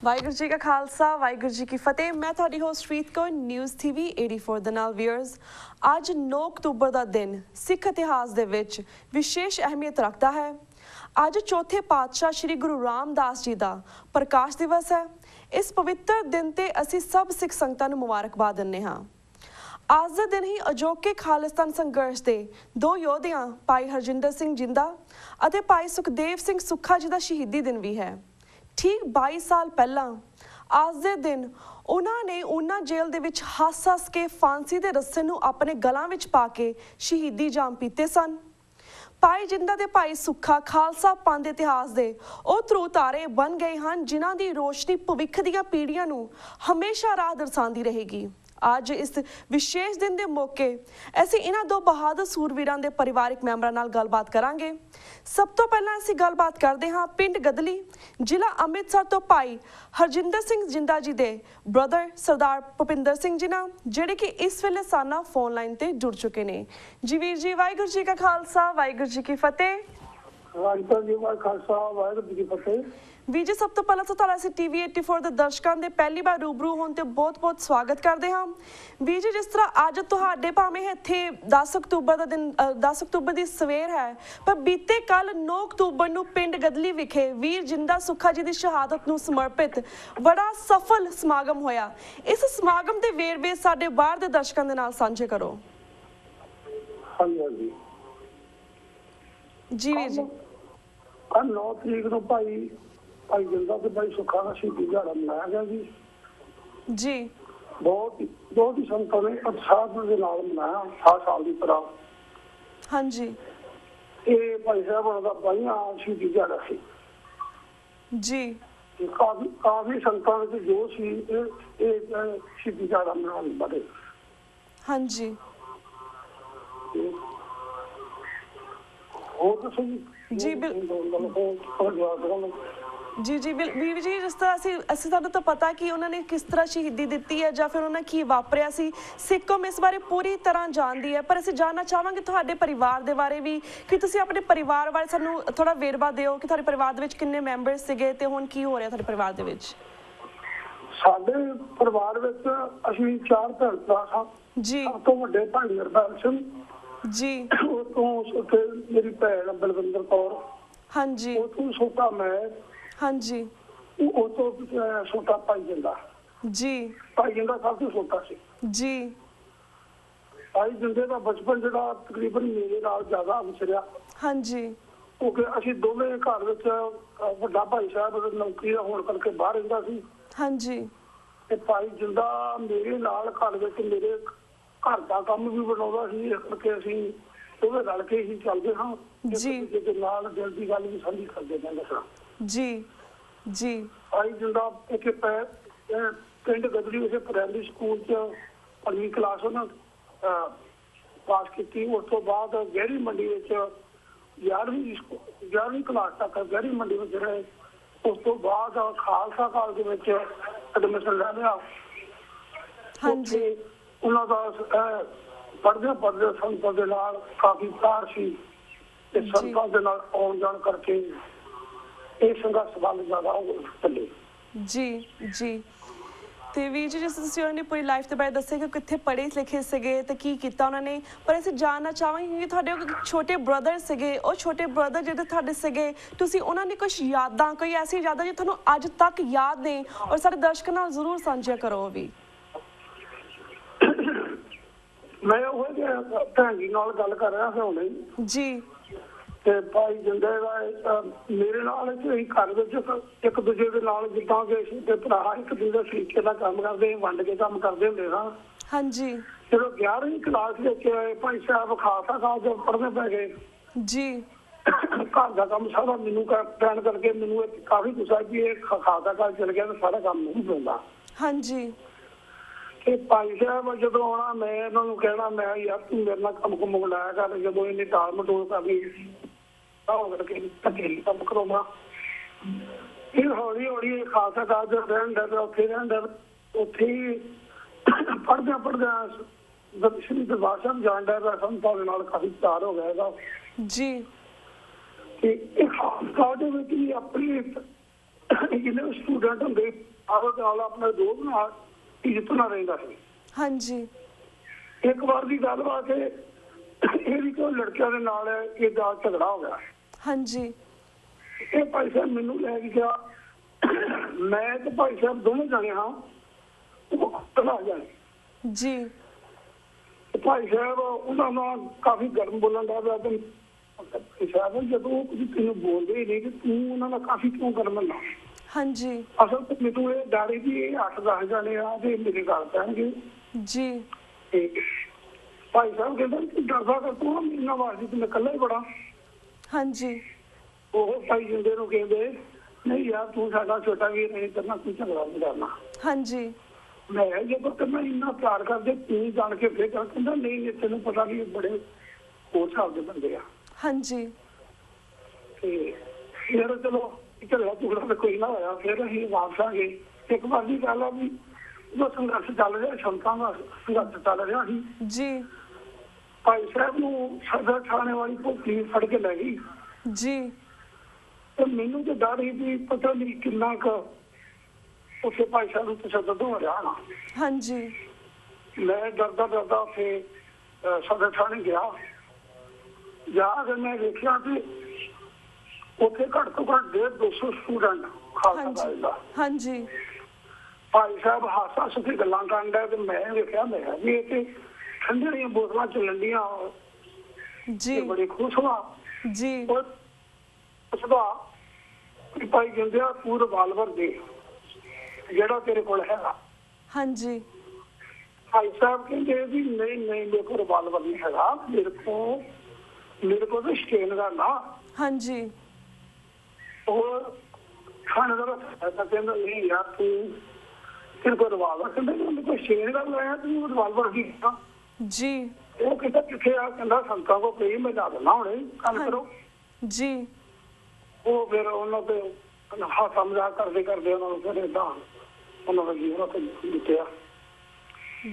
ਵਾਹਿਗੁਰੂ ਜੀ ਕਾ ਖਾਲਸਾ ਵਾਹਿਗੁਰੂ ਜੀ ਕੀ ਫਤਿਹ। ਮੈਂ ਤੁਹਾਡੀ ਹੋਸਟ ਪ੍ਰੀਤ ਕੌਰ ਨਿਊਜ਼ TV 84 ਦੇ ਨਾਲ ਵੀਅਰਸ। ਅੱਜ 9 ਅਕਤੂਬਰ ਦਾ ਦਿਨ ਸਿੱਖ ਇਤਿਹਾਸ ਦੇ ਵਿੱਚ ਵਿਸ਼ੇਸ਼ ਅਹਿਮੀਅਤ ਰੱਖਦਾ ਹੈ। ਅੱਜ ਚੌਥੇ ਪਾਤਸ਼ਾਹ ਸ਼੍ਰੀ ਗੁਰੂ ਰਾਮਦਾਸ ਜੀ ਦਾ ਪ੍ਰਕਾਸ਼ ਦਿਵਸ ਹੈ। ਇਸ ਪਵਿੱਤਰ ਦਿਨ ਤੇ ਅਸੀਂ ਸਭ ਸਿੱਖ ਸੰਗਤਾਂ ਨੂੰ ਮੁਬਾਰਕਬਾਦ ਦਿੰਦੇ ਹਾਂ। ਅੱਜ ਦੇ ਦਿਨ ਹੀ ਅਜੋਕੇ ਖਾਲਿਸਤਾਨ ਸੰਘਰਸ਼ ਦੇ ਦੋ ਯੋਧਿਆਂ ਭਾਈ ਹਰਜਿੰਦਰ ਸਿੰਘ ਜਿੰਦਾ ਅਤੇ ਭਾਈ ਸੁਖਦੇਵ ਸਿੰਘ ਸੁੱਖਾ ਜੀ ਦਾ ਸ਼ਹੀਦੀ ਦਿਨ ਵੀ ਹੈ। ਠੀਕ 22 ਸਾਲ ਪਹਿਲਾਂ ਅੱਜ ਦੇ ਦਿਨ ਉਹਨਾਂ ਨੇ ਊਨਾ ਜੇਲ੍ਹ ਦੇ ਵਿੱਚ ਹੱਸ ਕੇ ਫਾਂਸੀ ਦੇ ਰੱਸੇ ਨੂੰ ਆਪਣੇ ਗਲਾਂ ਵਿੱਚ ਪਾ ਕੇ ਸ਼ਹੀਦੀ ਜਾਮ ਪੀਤੇ ਸਨ। ਭਾਈ ਜਿੰਦਾ ਤੇ ਭਾਈ ਸੁੱਖਾ ਖਾਲਸਾ ਪੰਥ ਦੇ ਇਤਿਹਾਸ ਦੇ ਉਹ ਧਰੂ ਤਾਰੇ ਬਣ ਗਏ ਹਨ ਜਿਨ੍ਹਾਂ ਦੀ ਰੋਸ਼ਨੀ ਭਵਿੱਖ ਦੀਆਂ ਪੀੜ੍ਹੀਆਂ ਨੂੰ ਹਮੇਸ਼ਾ ਰਾਹ ਦਰਸਾਉਂਦੀ ਰਹੇਗੀ। ਅੱਜ ਇਸ ਵਿਸ਼ੇਸ਼ ਦਿਨ ਦੇ ਮੌਕੇ ਅਸੀਂ ਇਹਨਾਂ ਦੋ ਬਹਾਦਰ ਸੂਰਵੀਰਾਂ ਦੇ ਪਰਿਵਾਰਕ ਮੈਂਬਰਾਂ ਨਾਲ ਗੱਲਬਾਤ ਕਰਾਂਗੇ। ਸਭ ਤੋਂ ਪਹਿਲਾਂ ਅਸੀਂ ਗੱਲਬਾਤ ਕਰਦੇ ਹਾਂ ਪਿੰਡ ਗਦਲੀ ਜ਼ਿਲ੍ਹਾ ਅੰਮ੍ਰਿਤਸਰ ਤੋਂ ਭਾਈ ਹਰਜਿੰਦਰ ਸਿੰਘ ਜਿੰਦਾ ਜੀ ਦੇ ਬ੍ਰਦਰ ਸਰਦਾਰ ਭੁਪਿੰਦਰ ਸਿੰਘ ਜੀ ਨਾਲ, ਜਿਹੜੇ ਕਿ ਇਸ ਵੇਲੇ ਸਾਨਾ ਫੋਨ ਲਾਈਨ ਤੇ ਜੁੜ ਚੁੱਕੇ ਨੇ। ਜੀ ਵੀਰ ਜੀ, ਵਾਹਿਗੁਰੂ ਜੀ ਕਾ ਖਾਲਸਾ ਵਾਹਿਗੁਰੂ ਜੀ ਕੀ ਫਤਿਹ। ਵਾਹਿਗੁਰੂ ਜੀ ਕਾ ਖਾਲਸਾ ਵਾਹਿਗੁਰੂ ਜੀ ਕੀ ਫਤਿਹ। ਵੀਰ ਜੀ, ਸਭ ਤੋਂ ਪਹਿਲਾਂ ਤਾਂ ਤੁਹਾਡਾ ਅਸੀਂ TV 84 ਦੇ ਦਰਸ਼ਕਾਂ ਦੇ ਪਹਿਲੀ ਵਾਰ ਰੂਬਰੂ ਹੋਣ ਤੇ ਬਹੁਤ-ਬਹੁਤ ਸਵਾਗਤ ਕਰਦੇ ਹਾਂ। ਵੀਰ ਜੀ, ਜਿਸ ਤਰ੍ਹਾਂ ਅੱਜ ਤੁਹਾਡੇ ਭਾਵੇਂ ਇੱਥੇ 10 ਅਕਤੂਬਰ ਦਾ ਦਿਨ 10 ਅਕਤੂਬਰ ਦੀ ਸਵੇਰ ਹੈ, ਪਰ ਬੀਤੇ ਕੱਲ 9 ਅਕਤੂਬਰ ਨੂੰ ਪਿੰਡ ਗਦਲੀ ਵਿਖੇ ਵੀਰ ਜਿੰਦਾ ਸੁੱਖਾ ਜੀ ਦੀ ਸ਼ਹਾਦਤ ਨੂੰ ਸਮਰਪਿਤ ਬੜਾ ਸਫਲ ਸਮਾਗਮ ਹੋਇਆ। ਇਸ ਸਮਾਗਮ ਦੇ ਵੇਰਵੇ ਸਾਡੇ ਬਾਹਰ ਦੇ ਦਰਸ਼ਕਾਂ ਦੇ ਨਾਲ ਸਾਂਝੇ ਕਰੋ। ਹਾਂਜੀ ਜੀ ਵੀਰ ਜੀ। 9 ਤਰੀਕ ਨੂੰ ਭਾਈ ਜਿੰਦਾ ਤੇ ਭਾਈ ਸੁੱਖਾ ਦਾ ਸ਼ਹੀਦੀ ਦਿਹਾੜਾ ਮਨਾਇਆ ਗਿਆ ਜੀ। ਬਹੁਤ ਹੀ ਸੰਗਤਾਂ ਨੇ ਉਤਸ਼ਾਹ ਦੇ ਨਾਲ ਮਨਾਇਆ ਹਰ ਸਾਲ ਦੀ ਤਰ੍ਹਾਂ। ਹਾਂਜੀ। ਇਹ ਭਾਈ ਸਾਹਿਬ ਦਾ ਪਹਿਲਾ ਸ਼ਹੀਦੀ ਦਿਹਾੜਾ ਸੀ ਜੀ। ਕਾਫੀ ਸੰਗਤਾਂ ਵਿੱਚ ਜੋ ਸੀ ਇਹ ਸ਼ਹੀਦੀ ਦਿਹਾੜਾ ਮਨਾਉਣ ਬਾਰੇ। ਹਾਂਜੀ। ਹੋਰ ਦੱਸੋ ਜੀ। ਜੀ ਵੀਰ ਜੀ, ਜਿਸ ਤਰ੍ਹਾਂ ਅਸੀਂ ਸਾਨੂੰ ਤਾਂ ਪਤਾ ਕਿ ਉਹਨਾਂ ਨੇ ਕਿਸ ਤਰ੍ਹਾਂ ਸ਼ਹੀਦੀ ਦਿੱਤੀ ਹੈ ਜਾਂ ਫਿਰ ਉਹਨਾਂ ਕੀ ਵਾਪਰਿਆ ਸੀ, ਸਿੱਖ ਕੌਮ ਇਸ ਬਾਰੇ ਪੂਰੀ ਤਰ੍ਹਾਂ ਜਾਣਦੀ ਹੈ, ਪਰ ਅਸੀਂ ਜਾਣਨਾ ਚਾਹਾਂਗੇ ਤੁਹਾਡੇ ਪਰਿਵਾਰ ਦੇ ਬਾਰੇ ਵੀ, ਕਿ ਤੁਸੀਂ ਆਪਣੇ ਪਰਿਵਾਰ ਬਾਰੇ ਸਾਨੂੰ ਥੋੜਾ ਵੇਰਵਾ ਦਿਓ ਕਿ ਤੁਹਾਡੇ ਪਰਿਵਾਰ ਦੇ ਵਿੱਚ ਕਿੰਨੇ ਮੈਂਬਰ ਸੀਗੇ ਤੇ ਹੁਣ ਕੀ ਹੋ ਰਿਹਾ ਤੁਹਾਡੇ ਪਰਿਵਾਰ ਦੇ ਵਿੱਚ। ਸਾਡੇ ਪਰਿਵਾਰ ਵਿੱਚ ਅਸੀਂ 4 ਭੈਣ ਭਰਾ ਹਾਂ ਜੀ। ਸਭ ਤੋਂ ਵੱਡੇ ਭਾਈ ਹਰਪਾਲ ਸਿੰਘ ਜੀ, ਉਸ ਤੋਂ ਮੇਰੀ ਭੈਣ ਬਲਵਿੰਦਰ ਕੌਰ ਹਾਂਜੀ, ਉਸ ਤੋਂ ਛੋਟਾ ਮੈਂ ਹਾਂਜੀ, ਉਸ ਤੋਂ ਛੋਟਾ ਭਾਈ ਜਿੰਦਾ ਜੀ। ਭਾਈ ਜਿੰਦਾ ਸਭ ਤੋਂ ਛੋਟਾ ਸੀ ਜੀ। ਭਾਈ ਜਿੰਦੇ ਦਾ ਬਚਪਨ ਜਿਹੜਾ ਤਕਰੀਬਨ ਮੇਰੇ ਨਾਲ ਜ਼ਿਆਦਾ ਵਿਚਰਿਆ ਹਾਂਜੀ, ਕਿਉਂਕਿ ਅਸੀਂ ਦੋਵੇਂ ਘਰ ਵਿੱਚ ਵੱਡਾ ਭਾਈ ਸਾਹਿਬ ਨੌਕਰੀ ਦਾ ਹੋਣ ਕਰਕੇ ਬਾਹਰ ਰਹਿੰਦਾ ਸੀ ਹਾਂਜੀ, ਤੇ ਭਾਈ ਜਿੰਦਾ ਮੇਰੇ ਨਾਲ ਘਰ ਵਿੱਚ ਮੇਰੇ ਘਰ ਦਾ ਕੰਮ ਵੀ ਬਣਾਉਂਦਾ ਸੀ। ਇਸ ਕਰਕੇ ਅਸੀਂ ਦੋਵੇਂ ਰਲ ਕੇ ਹੀ ਚੱਲਦੇ ਹਾਂ ਜੀ, ਜਿਹਦੇ ਨਾਲ ਦਿਲ ਦੀ ਗੱਲ ਵੀ ਸਾਂਝੀ ਕਰਦੇ ਜਾਂਦੇ ਸਾਂ ਜੀ। ਜੀ ਭਾਈ ਜਿੰਦਾ ਇੱਕ ਪਿੰਡ ਗਦਲੀ ਉਸੇ ਪ੍ਰਾਇਮਰੀ ਸਕੂਲ ਚ 5ਵੀਂ ਕਲਾਸ ਉਹਨਾਂ ਪਾਸ ਕੀਤੀ। ਉਸ ਤੋਂ ਬਾਅਦ ਗਹਿਰੀ ਮੰਡੀ ਵਿੱਚ 11ਵੀਂ ਕਲਾਸ ਤੱਕ ਗਹਿਰੀ ਮੰਡੀ ਵਿੱਚ ਰਹੇ। ਉਸ ਤੋਂ ਬਾਅਦ ਖਾਲਸਾ ਕਾਲਜ ਵਿੱਚ ਐਡਮਿਸ਼ਨ ਲੈ ਲਿਆ ਹਾਂਜੀ। ਉਹਨਾਂ ਦਾ ਪੜ੍ਹਦੇ ਸੰਗਤਾਂ ਦੇ ਨਾਲ ਕਾਫੀ ਪਿਆਰ ਸੀ ਤੇ ਸੰਗਤਾਂ ਦੇ ਨਾਲ ਆਉਣ ਜਾਣ ਕਰਕੇ ਇਹ ਸੰਘਰਸ਼ ਵੱਲ ਜ਼ਿਆਦਾ ਚੱਲੇ ਜੀ। ਜੀ ਤੇ ਵੀਰ ਜੀ, ਜਿਸ ਤੁਸੀਂ ਉਹਨਾਂ ਨੇ ਪੂਰੀ ਲਾਈਫ ਦੇ ਬਾਰੇ ਦੱਸਿਆ ਕਿ ਕਿੱਥੇ ਪੜ੍ਹੇ ਲਿਖੇ ਸੀਗੇ ਤੇ ਕੀ ਕੀਤਾ ਉਹਨਾਂ ਨੇ, ਪਰ ਅਸੀਂ ਜਾਣਨਾ ਚਾਹਾਂਗੇ ਕਿ ਤੁਹਾਡੇ ਛੋਟੇ ਬ੍ਰਦਰ ਸੀਗੇ, ਉਹ ਛੋਟੇ ਬ੍ਰਦਰ ਜਿਹੜੇ ਤੁਹਾਡੇ ਸੀਗੇ, ਤੁਸੀਂ ਉਹਨਾਂ ਦੀ ਕੁਛ ਯਾਦਾਂ, ਕੋਈ ਐਸੀ ਯਾਦਾਂ ਜੋ ਤੁਹਾਨੂੰ ਅੱਜ ਤੱਕ ਯਾਦ ਨੇ ਔਰ ਸਾਡੇ ਦਰਸ਼ਕਾਂ ਨਾਲ ਜ਼ਰੂਰ ਸਾਂਝਾ ਕਰੋ ਵੀ। ਮੈਂ ਉਹ ਭੈਣ ਜੀ ਨਾਲ ਗੱਲ ਕਰ ਰਿਹਾ ਸੀ ਹੁਣੇ ਜੀ। ਤੇ ਭਾਈ ਜਿੰਦੇ ਦਾ ਮੇਰੇ ਨਾਲ ਘਰ ਵਿੱਚ ਇੱਕ ਦੂਜੇ ਦੇ ਨਾਲ ਜਿੱਦਾਂ ਕਿ ਅਸੀਂ ਤੇ ਭਰਾ ਇੱਕ ਦੂਜੇ ਦੇ ਤਰੀਕੇ ਦਾ ਕੰਮ ਕਰਦੇ, ਵੰਡ ਕੇ ਕੰਮ ਕਰਦੇ ਹੁੰਦੇ ਸਾਂ ਹਾਂਜੀ। ਜਦੋਂ 11ਵੀਂ ਕਲਾਸ ਵਿੱਚ ਭਾਈ ਸਾਹਿਬ ਖਾਲਸਾ ਕਾਲਜ ਪੜ੍ਹਨੇ ਪੈ ਗਏ ਜੀ। ਘਰ ਦਾ ਕੰਮ ਸਾਰਾ ਮੈਨੂੰ ਪੈਣ ਕਰਕੇ ਮੈਨੂੰ ਕਾਫੀ ਗੁੱਸਾ ਕਿ ਇਹ ਖਾਲਸਾ ਕਾਲਜ ਚਲ ਗਿਆ ਤਾਂ ਸਾਰਾ ਕੰਮ ਨਹੀਂ ਹੁੰਦਾ ਹਾਂਜੀ। ਤੇ ਭਾਈ ਸਾਹਿਬ ਜਦੋਂ ਆਉਣਾ ਮੈਂ ਇਹਨਾਂ ਨੂੰ ਕਹਿਣਾ, ਮੈਂ ਯਾਰ ਤੂੰ ਮੇਰੇ ਨਾਲ ਕੰਮ ਕੁੰਮ ਲਾਇਆ ਕਰ। ਜਦੋਂ ਇਹਨੇ ਟਾਲ ਮਟੋਲ ਕਰਨੀ ਕਰਕੇ ਧੱਕੇ ਕੰਮ ਕਰਾਉਣਾ। ਫਿਰ ਹੌਲੀ ਹੌਲੀ ਖਾਲਸਾ ਕਾਲਜ ਰਹਿਣ ਦਾ ਉੱਥੇ ਰਹਿਣ ਦਾ, ਉੱਥੇ ਹੀ ਪੜ੍ਹਦਿਆਂ ਸ਼੍ਰੀ ਦਰਬਾਰ ਸਾਹਿਬ ਜਾਣ ਦਾ ਸੰਤਾਂ ਦੇ ਨਾਲ ਕਾਫੀ ਪਿਆਰ ਹੋ ਗਿਆ ਇਹਦਾ ਜੀ। ਤੇ ਇਹ ਖਾਲਸਾ ਕਾਲਜ ਵਿੱਚ ਵੀ ਆਪਣੀ जिन्ने स्टूडेंट होंगे अपने दोस्त नाल इज्जत ना रहिंदा सी। हाँ जी। एक बार की गल वा के ये भी कोई लड़कियां दे नाल ये झगड़ा हो गया। हाँ जी। ये भाई साहब मैनू लैके गया, मैं तो भाई साहब दोनों जाने हाँ आ जाने जी। भाई साहब उन्होंने काफी गर्म बोलन लग पिया। भाई साहब जो तेन बोलते ही नहीं कि तू उन्होंने काफी क्यों गर्म होना। हाँ जी। असल तो मैनू ये डर है कि 8-10 जाने आ मेरे गल पैणगे जी। भाई साहब कहते डरदा कर तू मेरे वास्ते तो मैं कला ही बड़ा। हाँ जी। वो भाई जिंदे नूं कहंदे नहीं यार तू साडा छोटा वीर नहीं करना, तू झगड़ा नहीं करना। हाँ जी। मैं जो करना इन्ना प्यार करदे तू जान के फिर कर कहंदा नहीं तेन पता नहीं बड़े होर हिसाब दे बंदे आ। हाँ जी। ते फिर चलो झगड़ा झुगड़ा तो कोई ना होया, फिर असीं वापस आ गए। एक बार की गल आ भी जो संघर्ष चल रहा संतां दा संघर्ष चल रहा सी जी। भाई साहब नूं सदर थाने वाली पुलिस फड़ के लै गई जी। तो मैनू तो डर ही भी पता नहीं किन्ना क उसे भाई साहब तशद्दुद हो रहा ना। हाँ जी। मैं डरदा डरदा उसे सदर थाने गया, जाकर मैं देखा कि उसे घट तो घट 150-200 स्टूडेंट खालसा कॉलेज का। हाँ जी। भाई साहब हस हस के गल्लां करन डे ते मैं देखा मैं भी इत्थे ठंडे दियां बोतलां चलन दियां जी। बड़े खुश हुआ जी। और उसदा भाई कहंदे आ तू रिवाल्वर दे जेड़ा तेरे कोल हैगा। हाँ जी। भाई साहब कहते भी नहीं नहीं मेरे को रिवाल्वर नहीं हैगा, मेरे को तो स्टेन का ना। हाँ जी। और थानेदार कहते नहीं यार तू तेरे को रिवाल्वर कहते मेरे को स्टेन का लाया तू रिवाल्वर की जी। वो कहता किथे आ कहता संतां को कही मैं ला देना हुणे गल करो जी। वो फिर उन्होंने हासा मजाक करते करते उन्होंने फिर इदा उन्होंने जीवन तो बीतिया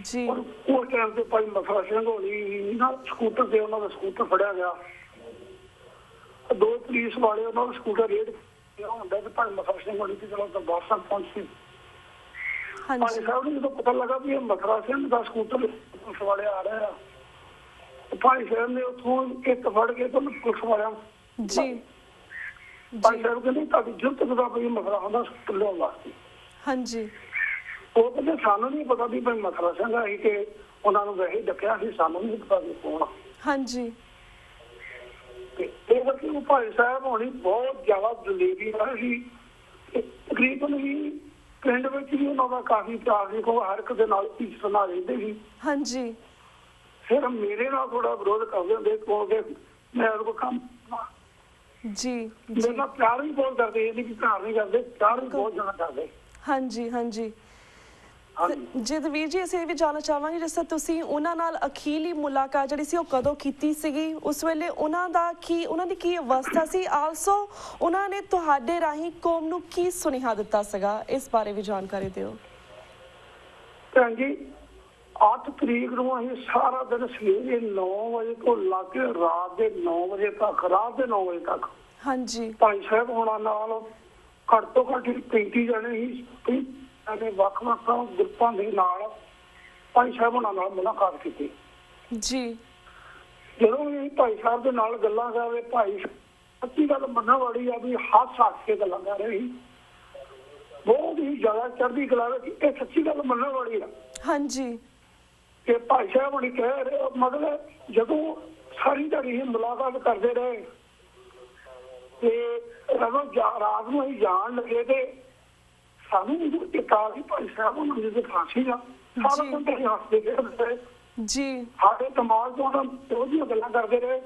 जी। और उस टाइम से भाई मसला सिंह होनी ना स्कूटर से उन्होंने स्कूटर फड़िया गया, दो पुलिस वाले उन्होंने स्कूटर रेड होंगे तो भाई मसला सिंह होनी थी चलो दरबार साहब पहुंची। हाँ भाई जी। साहब ने जो पता लगा भी मसला सिंह का स्कूटर पुलिस वाले आ रहे हैं, भाई साहब ने उतों एक फड़ के तो पुलिस वाले जी। भाई साहब कहते ताकि जरूरत का भाई मसला होता स्कूटर लिया वास्ते। हाँ जी। वो कहते सानू नहीं पता भी भाई मसला सिंह है कि उन्होंने वैसे डकिया सी, सानू नहीं पता भी कौन। हाँ जी। वो भाई साहब होनी बहुत ज्यादा दलेरी वाले सी, तकरीबन भी पिंड में भी उन्होंने काफी प्यार सी, हर एक दे नाल इज्जत नाल रहिंदे सी। हाँ जी। फिर मेरे नाल थोड़ा विरोध करदे हुंदे क्योंकि मैं उनको काम जी। मेरे नाल प्यार भी बहुत करदे, ये नहीं कि प्यार नहीं करदे, प्यार भी बहुत ज्यादा करदे। हाँ जी। हाँ जी। ਜਦਵੀਰ ਜੀ ਅਸੀਂ ਇਹ ਵੀ ਜਾਣਨਾ ਚਾਹਾਂਗੇ ਜਿਸ ਤਰ੍ਹਾਂ ਤੁਸੀਂ ਉਹਨਾਂ ਨਾਲ ਅਖੀਰਲੀ ਮੁਲਾਕਾਤ ਜਿਹੜੀ ਸੀ ਉਹ ਕਦੋਂ ਕੀਤੀ ਸੀਗੀ, ਉਸ ਵੇਲੇ ਉਹਨਾਂ ਦੀ ਕੀ ਅਵਸਥਾ ਸੀ, ਆਲਸੋ ਉਹਨਾਂ ਨੇ ਤੁਹਾਡੇ ਰਾਹੀਂ ਕੌਮ ਨੂੰ ਕੀ ਸੁਨੇਹਾ ਦਿੱਤਾ ਸੀਗਾ, ਇਸ ਬਾਰੇ ਵੀ ਜਾਣਕਾਰੀ ਦਿਓ। ਭੈਣ ਜੀ 8 ਤਰੀਕ ਨੂੰ ਅਸੀਂ ਸਾਰਾ ਦਿਨ ਸਵੇਰੇ 9 ਵਜੇ ਤੋਂ ਲਾ ਕੇ ਰਾਤ ਦੇ 9 ਵਜੇ ਤੱਕ ਹਾਂਜੀ ਭਾਈ ਸਾਹਿਬ ਹੋਣਾ ਨਾਲ ਘੱਟ ਤੋਂ ਘੱਟ 35 ਜਣੇ ਹੀ ਵੱਖ-ਵੱਖ ਗਰੁੱਪਾਂ ਦੇ ਨਾਲ ਭਾਈ ਸਾਹਿਬ ਹੋਣਾ ਨਾਲ ਮੁਲਾਕਾਤ ਕੀਤੀ ਜੀ। ਜਦੋਂ ਵੀ ਭਾਈ ਸਾਹਿਬ ਦੇ ਨਾਲ ਗੱਲਾਂ ਕਰ ਰਹੇ, ਭਾਈ ਸੱਚੀ ਗੱਲ ਮੰਨਣ ਵਾਲੀ ਆ ਵੀ ਹੱਸ ਕੇ ਗੱਲਾਂ ਕਰ ਰਹੇ ਸੀ, ਬਹੁਤ ਹੀ ਜ਼ਿਆਦਾ ਚੜ੍ਹਦੀ ਕਲਾ ਵਿੱਚ ਇਹ ਸੱਚੀ ਗੱਲ ਮੰਨਣ ਵਾਲੀ ਆ। ਹਾਂਜੀ ਕਿ ਭਾਈ ਸਾਹਿਬ ਹੁਣੀ ਕਹਿ ਰਹੇ ਮਤਲਬ ਜਦੋਂ ਸਾਰੀ ਦਿਹਾੜੀ ਮੁਲਾਕਾਤ ਕਰਦੇ ਰਹੇ ਤੇ ਰਾਤ ਨੂੰ ਅਸੀਂ ਜਾਣ ਲੱਗੇ ਤੇ ਸਾਨੂੰ ਚੇਤਾ ਸੀ ਭਾਈ ਸਾਹਿਬ ਉਹਨਾਂ ਦੇ ਫਾਂਸੀ ਦਾ ਸਾਰਾ ਬੰਦੇ ਹੱਸਦੇ ਖੇਡਦੇ ਜੀ। ਸਾਡੇ ਦਿਮਾਗ ਤੋਂ ਉਹਦੀਆਂ ਗੱਲਾਂ ਕਰਦੇ ਰਹੇ,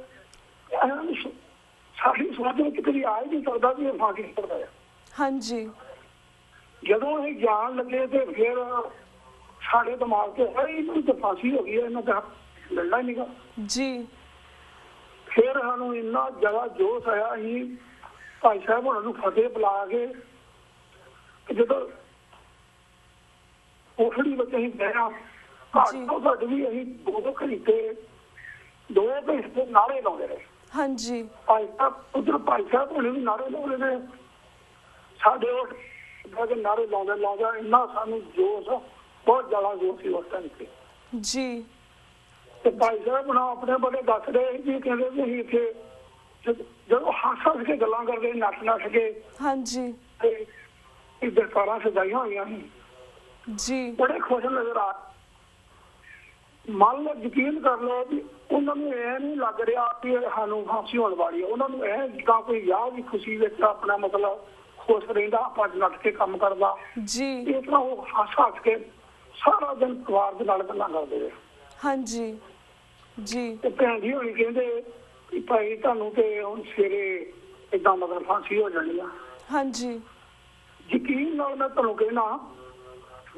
ਸਾਡੀ ਸੋਚ ਵਿੱਚ ਕਦੀ ਆ ਹੀ ਨਹੀਂ ਸਕਦਾ ਵੀ ਇਹ ਫਾਂਸੀ ਕਰਦਾ ਹੈ। ਹਾਂਜੀ ਜਦੋਂ ਅਸੀਂ ਜਾਣ ਲੱਗੇ ਤੇ ਫਿਰ ਸਾਡੇ ਦਿਮਾਗ 'ਚ ਇਹਨੂੰ ਤਾਂ ਫਾਂਸੀ ਹੋ ਗਈ ਹੈ, ਇਹਨਾਂ ਦਾ ਲੜਨਾ ਹੀ ਨਹੀਂਗਾ ਜੀ। ਫਿਰ ਸਾਨੂੰ ਇੰਨਾ ਜ਼ਿਆਦਾ ਜੋਸ਼ ਆਇਆ ਸੀ ਭਾਈ ਸਾਹਿਬ ਉਹਨਾਂ ਨੂੰ ਫਤਿਹ ਬੁਲਾ ਕੇ ਜਦੋਂ ਕੋਠੜੀ ਵਿੱਚ ਅਸੀਂ ਬਹਿਆ ਘੱਟ ਤੋਂ ਘੱਟ ਵੀ ਅਸੀਂ 2 ਘੰਟੇ ਨਾਰੇ ਲਾਉਂਦੇ ਰਹੇ। ਹਾਂਜੀ ਭਾਈ ਸਾਹਿਬ ਉਧਰ ਭਾਈ ਸਾਹਿਬ ਹੋਣੇ ਵੀ ਨਾਰੇ ਲਾਉਂਦੇ ਰਹੇ, ਸਾਡੇ ਉਹ ਬਹਿ ਕੇ ਨਾਰੇ ਲਾਉਂਦੇ ਇੰਨਾ ਸਾਨੂੰ ਜੋਸ਼, ਬਹੁਤ ਜ਼ਿਆਦਾ ਜੋਸ਼ ਸੀ ਉਸ ਟਾਈਮ ਤੇ ਜੀ। ਤੇ ਭਾਈ ਸਾਹਿਬ ਨਾ ਆਪਣੇ ਬਾਰੇ ਦੱਸ ਰਹੇ ਸੀ, ਕਹਿੰਦੇ ਵੀ ਅਸੀਂ ਇੱਥੇ ਜਦੋਂ ਹੱਸ ਕੇ ਗੱਲਾਂ ਕਰਦੇ ਨੱਠ ਕੇ ਹਾਂਜੀ ਤੇ ਇਹ ਦਰਬਾਰਾਂ ਸਜਾਈਆਂ ਹੋਈਆਂ ਸੀ ਜੀ, ਬੜੇ ਖੁਸ਼ ਨਜ਼ਰ ਆ। ਮੰਨ ਲਓ ਯਕੀਨ ਕਰ ਲਓ ਵੀ ਉਹਨਾਂ ਨੂੰ ਇਹ ਨਹੀਂ ਲੱਗ ਰਿਹਾ ਕਿ ਸਾਨੂੰ ਹਾਸੀ ਹੋਣ ਵਾਲੀ ਹੈ, ਉਹਨਾਂ ਨੂੰ ਇਹ ਜਿੱਦਾਂ ਕੋਈ ਵਿਆਹ ਦੀ ਖੁਸ਼ੀ ਵਿੱਚ ਆਪਣਾ ਮਤਲਬ ਖੁਸ਼ ਰਹਿੰਦਾ, ਆਪਾਂ ਨੱਠ ਕੇ ਕੰਮ ਕਰਦਾ ਜੀ। ਇਸ ਤਰ੍ਹਾਂ ਉਹ ਹੱਸ ਕੇ ਸਾਰਾ ਦਿਨ ਪਰਿਵਾਰ ਦੇ ਨਾਲ ਗੱਲਾਂ ਕਰਦੇ ਆ। ਹਾਂਜੀ ਜੀ। ਤੇ ਭੈਣ ਜੀ ਹੋਣੀ ਕਹਿੰਦੇ ਕਿ ਭਾਈ ਤੁਹਾਨੂੰ ਤੇ ਹੁਣ ਸਵੇਰੇ ਏਦਾਂ ਮਤਲਬ ਫਾਂਸੀ ਹੋ ਜਾਣੀ ਆ। ਹਾਂਜੀ ਯਕੀਨ ਨਾਲ ਮੈਂ ਤੁਹਾਨੂੰ ਕਹਿਣਾ,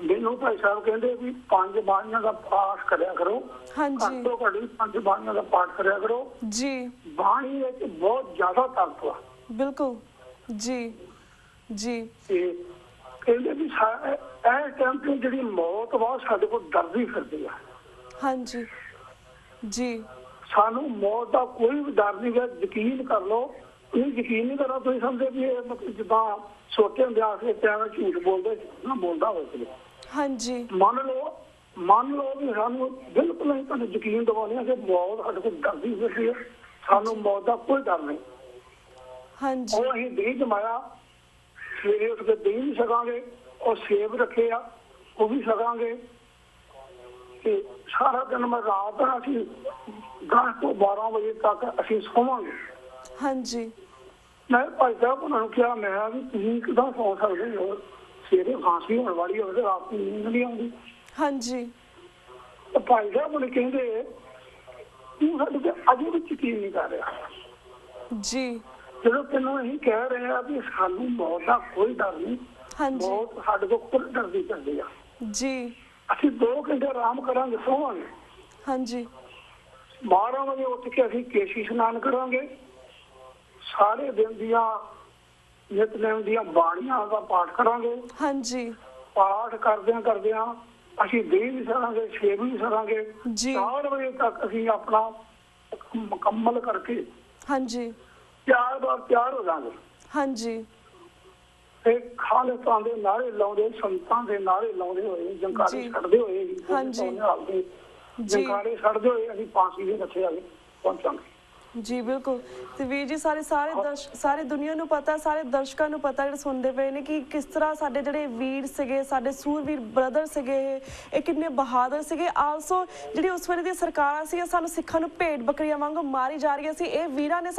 ਮੈਨੂੰ ਭਾਈ ਸਾਹਿਬ ਕਹਿੰਦੇ ਵੀ 5 ਬਾਣੀਆਂ ਦਾ ਪਾਠ ਕਰਿਆ ਕਰੋ। ਹਾਂਜੀ ਘੱਟ ਤੋਂ ਘੱਟ 5 ਬਾਣੀਆਂ ਦਾ ਪਾਠ ਕਰਿਆ ਕਰੋ ਜੀ। ਬਾਣੀ ਵਿੱਚ ਬਹੁਤ ਜ਼ਿਆਦਾ ਤਾਕਤ ਆ। ਬਿਲਕੁਲ ਜੀ ਜੀ। ਤੇ ਕਹਿੰਦੇ ਵੀ ਇਹ ਟਾਈਮ ਤੇ ਜਿਹੜੀ ਮੌਤ ਵਾ ਸਾਡੇ ਕੋਲ ਡਰਦੀ ਫਿਰਦੀ ਆ। ਹਾਂਜੀ ਜੀ। ਸਾਨੂੰ ਮੌਤ ਦਾ ਕੋਈ ਵੀ ਡਰ ਨਹੀਂ ਹੈ, ਯਕੀਨ ਕਰ ਲਓ। ਤੁਸੀਂ ਯਕੀਨ ਨਹੀਂ ਕਰਨਾ, ਤੁਸੀਂ ਸਮਝਦੇ ਵੀ ਇਹ ਮਤਲਬ ਜਿੱਦਾਂ ਛੋਟੇ ਹੁੰਦੇ ਆਖਦੇ ਪਿਆ ਝੂਠ ਬੋਲਦੇ ਨਾ ਬੋਲਦਾ ਹੋਵੇ। ਹਾਂਜੀ ਮੰਨ ਲਓ ਵੀ ਸਾਨੂੰ ਬਿਲਕੁਲ ਨਹੀਂ ਤੁਹਾਨੂੰ ਯਕੀਨ ਦਿਵਾਉਂਦੇ ਆ ਕਿ ਮੌਤ ਸਾਡੇ ਕੋਲ ਡਰਦੀ ਫਿਰਦੀ ਹੈ। ਸਾਨੂੰ ਮੌਤ ਦਾ ਕੋਈ ਡਰ ਨਹੀਂ। ਹਾਂਜੀ ਉਹ ਅਸੀਂ ਦਹੀਂ ਜਮਾਇਆ, ਸਵੇਰੇ ਉੱਠ ਕੇ ਦਹੀਂ ਵੀ ਛਕਾਂਗੇ, ਉਹ ਸੇਬ ਰੱਖੇ ਆ ਉਹ ਵੀ ਛਕਾਂਗੇ। ਤੇ ਸਾਰਾ ਦਿਨ ਮੈਂ ਰਾਤ ਅਸੀਂ 10 ਤੋਂ 12 ਵਜੇ ਤੱਕ ਅਸੀਂ ਸੋਵਾਂਗੇ। ਹਾਂਜੀ ਮੈਂ ਭਾਈ ਸਾਹਿਬ ਉਹਨਾਂ ਨੂੰ ਕਿਹਾ, ਮੈਂ ਵੀ ਤੁਸੀਂ ਕਿੱਦਾਂ ਸੌ ਸਕਦੇ ਹੋ, ਸਵੇਰੇ ਫਾਂਸੀ ਹੋਣ ਵਾਲੀ ਹੋਵੇ ਤੇ ਰਾਤ ਨੂੰ ਨੀਂਦ ਨਹੀਂ ਆਉਂਦੀ। ਹਾਂਜੀ ਤੇ ਭਾਈ ਸਾਹਿਬ ਉਹਨੇ ਕਹਿੰਦੇ ਤੂੰ ਸਾਡੇ ਤੇ ਅਜੇ ਵੀ ਯਕੀਨ ਨਹੀਂ ਕਰ ਰਿਹਾ। ਜੀ ਜਦੋਂ ਤੈਨੂੰ ਅਸੀਂ ਕਹਿ ਰਹੇ ਆ ਵੀ ਸਾਨੂੰ ਮੌਤ ਦਾ ਕੋਈ ਡਰ ਨਹੀਂ, ਹਾਂਜੀ ਮੌਤ ਸਾਡੇ ਤੋਂ ਖੁਦ ਡਰਦੀ ਪੈਂਦੀ ਆ। ਜੀ ਅਸੀਂ 2 ਘੰਟੇ ਆਰਾਮ ਕਰਾਂਗੇ, ਸੋਵਾਂਗੇ। ਹਾਂਜੀ 12 ਵਜੇ ਉੱਠ ਕੇ ਅਸੀਂ ਕੇਸ਼ੀ ਇਸ਼ਨਾਨ ਕਰਾਂਗੇ। ਸਾਰੇ ਦਿਨ ਦੀਆਂ ਨਿਤਨੇਮ ਦੀਆਂ ਬਾਣੀਆਂ ਦਾ ਪਾਠ ਕਰਾਂਗੇ। ਹਾਂਜੀ ਪਾਠ ਕਰਦਿਆਂ ਅਸੀਂ ਦੇਹ ਵੀ ਸਰਾਂਗੇ, ਛੇ ਵੀ ਸਰਾਂਗੇ। ਜੀ 4 ਵਜੇ ਤੱਕ ਅਸੀਂ ਆਪਣਾ ਮੁਕੰਮਲ ਕਰਕੇ ਹਾਂਜੀ ਤਿਆਰ ਹੋ ਜਾਵਾਂਗੇ। ਹਾਂਜੀ ਤੇ ਖਾਲਿਸਤਾਨ ਦੇ ਨਾਰੇ ਲਾਉਂਦੇ, ਸੰਤਾਂ ਦੇ ਨਾਰੇ ਲਾਉਂਦੇ ਹੋਏ, ਜੰਕਾਰੇ ਛੱਡਦੇ ਹੋਏ, ਜੰਕਾਰੇ ਛੱਡਦੇ ਹੋਏ ਅਸੀਂ ਫਾਂਸੀ ਦੇ ਰੱਥੇ ਆਗੇ ਪਹੁੰਚਾਂਗੇ। ਜੀ ਬਿਲਕੁਲ। ਤੇ ਵੀਰ ਜੀ ਸਾਰੇ ਦੁਨੀਆ ਨੂੰ ਪਤਾ, ਸਾਰੇ ਦਰਸ਼ਕਾਂ ਨੂੰ ਪਤਾ ਜਿਹੜੇ ਸੁਣਦੇ ਪਏ ਨੇ ਕਿ ਕਿਸ ਤਰ੍ਹਾਂ ਸਾਡੇ ਜਿਹੜੇ ਵੀਰ ਸੀਗੇ, ਸਾਡੇ ਸੂਰਵੀਰ ਬ੍ਰਦਰ ਸੀਗੇ, ਇਹ ਕਿੰਨੇ ਬਹਾਦਰ ਸੀਗੇ। ਆਲਸੋ ਜਿਹੜੀ ਉਸ ਵੇਲੇ ਦੀਆਂ ਸਰਕਾਰਾਂ ਸੀ ਸਾਨੂੰ ਸਿੱਖਾਂ ਨੂੰ ਭੇਡ ਬੱਕਰੀਆਂ ਵਾਂਗੂ ਮਾਰੀ ਜਾ ਰਹੀਆਂ ਸੀ। ਇਹ ਵੀਰਾਂ ਨੇ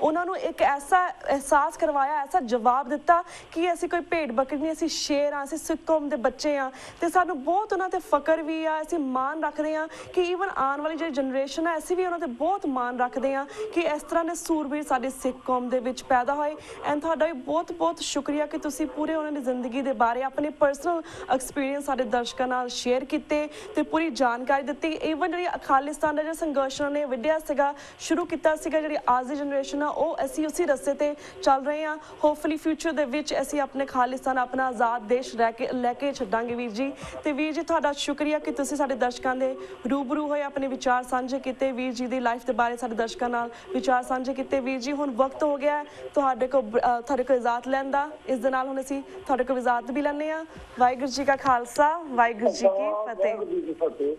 ਉਹਨਾਂ ਨੂੰ ਇੱਕ ਐਸਾ ਅਹਿਸਾਸ ਕਰਵਾਇਆ, ਐਸਾ ਜਵਾਬ ਦਿੱਤਾ ਕਿ ਅਸੀਂ ਕੋਈ ਭੇਡ ਬੱਕਰੀ ਨਹੀਂ, ਅਸੀਂ ਸ਼ੇਰ ਹਾਂ, ਅਸੀਂ ਸਿੱਖ ਕੌਮ ਦੇ ਬੱਚੇ ਹਾਂ। ਤੇ ਸਾਨੂੰ ਬਹੁਤ ਉਹਨਾਂ ਤੇ ਫਕਰ ਵੀ ਆ, ਅਸੀਂ ਮਾਣ ਰੱਖਦੇ ਹਾਂ ਕਿ ਈਵਨ ਆਉਣ ਵਾਲੀ ਜਿਹੜੀ ਜਨਰੇਸ਼ਨ ਹੈ ਅਸੀਂ ਵੀ ਉਹਨਾਂ ਤੇ ਬਹੁਤ ਮਾਣ ਰੱਖਦੇ ਹਾਂ ਕਿ ਇਸ ਤਰ੍ਹਾਂ ਦੇ ਸੂਰਬੀਰ ਸਾਡੇ ਸਿੱਖ ਕੌਮ ਦੇ ਵਿੱਚ ਪੈਦਾ ਹੋਏ। ਐਂਡ ਤੁਹਾਡਾ ਵੀ ਬਹੁਤ ਬਹੁਤ ਸ਼ੁਕਰੀਆ ਕਿ ਤੁਸੀਂ ਪੂਰੇ ਉਹਨਾਂ ਦੀ ਜ਼ਿੰਦਗੀ ਦੇ ਬਾਰੇ ਆਪਣੇ ਪਰਸਨਲ ਐਕਸਪੀਰੀਅੰਸ ਸਾਡੇ ਦਰਸ਼ਕਾਂ ਨਾਲ ਸ਼ੇਅਰ ਕੀਤੇ ਤੇ ਪੂਰੀ ਜਾਣਕਾਰੀ ਦਿੱਤੀ। ਈਵਨ ਜਿਹੜੀ ਖਾਲਿਸਤਾਨ ਦਾ ਜਿਹੜਾ ਸੰਘਰਸ਼ ਉਹਨਾਂ ਨੇ ਵਿੱਢਿਆ ਸੀਗਾ, ਸ਼ੁਰੂ ਕੀਤਾ ਸੀਗਾ, ਜਿਹੜੀ ਅੱਜ ਦੀ ਜਨਰੇਸ਼ਨ ਆ ਉਹ ਅਸੀਂ ਉਸੇ ਰਸਤੇ ਤੇ ਚੱਲ ਰਹੇ ਹਾਂ। ਹੋਪਫੁਲੀ ਫਿਊਚਰ ਦੇ ਵਿੱਚ ਅਸੀਂ ਆਪਣੇ ਖਾਲਿਸਤਾਨ, ਆਪਣਾ ਆਜ਼ਾਦ ਦੇਸ਼ ਲੈ ਕੇ ਛੱਡਾਂਗੇ ਵੀਰ ਜੀ। ਤੇ ਵੀਰ ਜੀ ਤੁਹਾਡਾ ਸ਼ੁਕਰੀਆ ਕਿ ਤੁਸੀਂ ਸਾਡੇ ਦਰਸ਼ਕਾਂ ਦੇ ਰੂਬਰੂ ਹੋਏ, ਆਪਣੇ ਵਿਚਾਰ ਸਾਂਝੇ ਕੀਤੇ, ਵੀਰ ਜੀ ਦੀ ਲਾਈਫ ਦੇ ਬਾਰੇ ਸਾਡੇ ਦਰਸ਼ਕਾਂ ਨਾਲ ਵਿਚਾਰ ਸਾਂਝੇ ਕੀਤੇ। ਵੀਰ ਜੀ ਹੁਣ ਵਕਤ ਹੋ ਗਿਆ ਤੁਹਾਡੇ ਕੋਲ ਇਜਾਜ਼ਤ ਲੈਣ ਦਾ। ਇਸ ਦੇ ਨਾਲ ਹੁਣ ਅਸੀਂ ਤੁਹਾਡੇ ਕੋਲ ਇਜਾਜ਼ਤ ਵੀ ਲੈਂਦੇ ਹਾਂ। ਵਾਹਿਗੁਰੂ ਜੀ ਕਾ ਖਾਲਸਾ, ਵਾਹਿਗੁਰੂ ਜੀ ਕੀ ਫਤਿਹ।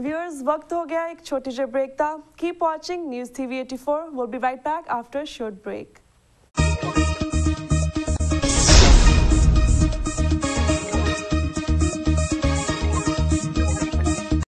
Viewers, ਵਕਤ ਹੋ ਗਿਆ ਇੱਕ ਛੋਟੇ ਜਿਹੇ break the. Keep watching News TV 84. We'll be right back after a short break.